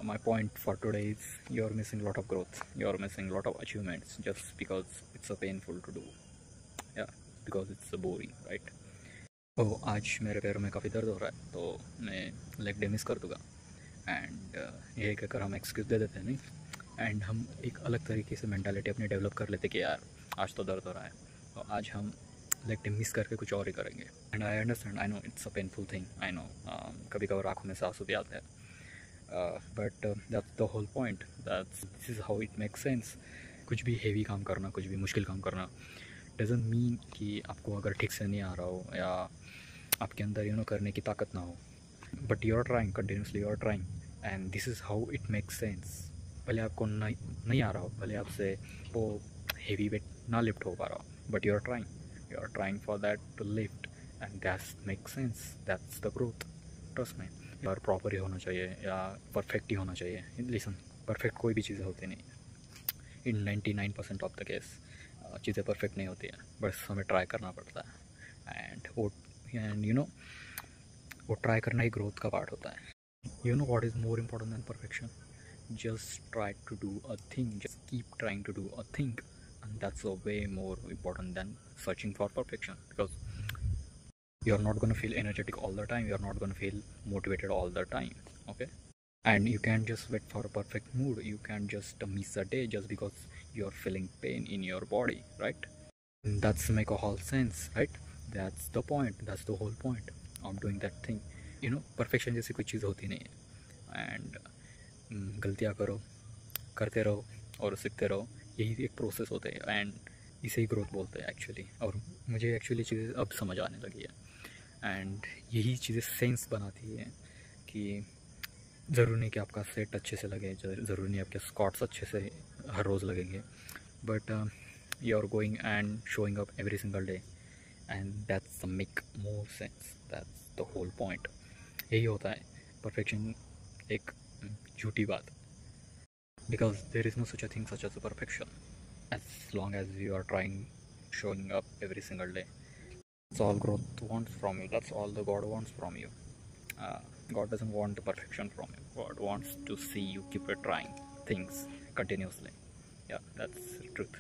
My point for today is you're missing a lot of growth, you're missing a lot of achievements just because it's so painful to do. Yeah, because it's so boring, right? Oh, आज मेरे पैरों में काफ़ी दर्द हो रहा है तो मैं लेग डे मिस कर दूँगा एंड ये कहकर हम एक्सक्यूज़ दे देते हैं नहीं, एंड हम एक अलग तरीके से मेंटालिटी अपनी डेवलप कर लेते कि यार आज तो दर्द हो रहा है तो आज हम लेग डे मिस करके कुछ और ही करेंगे. And I understand, I know it's a painful thing, I know कभी कभार आँखों में से आंसू भी आते हैं, but that's the whole point, that's this is how it makes sense. कुछ भी हेवी काम करना, कुछ भी मुश्किल काम करना डजंट मीन कि आपको अगर ठीक से नहीं आ रहा हो या आपके अंदर करने की ताकत ना हो, but you are trying continuously, you are trying and this is how it makes sense. भले आपको नहीं आ रहा हो, भले आपसे वो हेवी वेट ना लिफ्ट हो पा रहा हो, but you are trying for that to lift and that's makes sense, that's the growth. Trust में और प्रॉपर ही होना चाहिए या परफेक्ट ही होना चाहिए. लिसन, परफेक्ट कोई भी चीज़ें होती नहीं. इन 99% ऑफ द केस चीज़ें परफेक्ट नहीं होती हैं, बस हमें ट्राई करना पड़ता है एंड वो ट्राई करना ही ग्रोथ का पार्ट होता है. What is more important than perfection? Just try to do a thing, just keep trying to do a thing, and that's a way more important than searching for perfection, because you're not going to feel energetic all the time, you're not going to feel motivated all the time, okay? And you can't just wait for a perfect mood, you can't just miss a day just because you're feeling pain in your body, right? That's make a whole sense, right? That's the point, that's the whole point of doing that thing. Perfection जैसी कोई चीज़ होती नहीं है, and गलतियाँ करो, करते रहो और सीखते रहो, यही एक प्रोसेस होता है एंड इसे ही ग्रोथ बोलते हैं एक्चुअली. और मुझे एक्चुअली चीज़ें अब समझ आने लगी है एंड यही चीज़ें सेंस बनाती है कि ज़रूरी नहीं कि आपका सेट अच्छे से लगे, ज़रूरी नहीं आपके स्क्वाट्स अच्छे से हर रोज़ लगेंगे, but you are going and showing up every single day and that's the make more sense, that's the whole point. यही होता है परफेक्शन एक झूठी बात, because there is no such a thing such as a perfection, as long as you are trying showing up every single day. That's all growth wants from you, that's all the God wants from you. God doesn't want the perfection from you, God wants to see you keep trying things continuously. Yeah, that's the truth.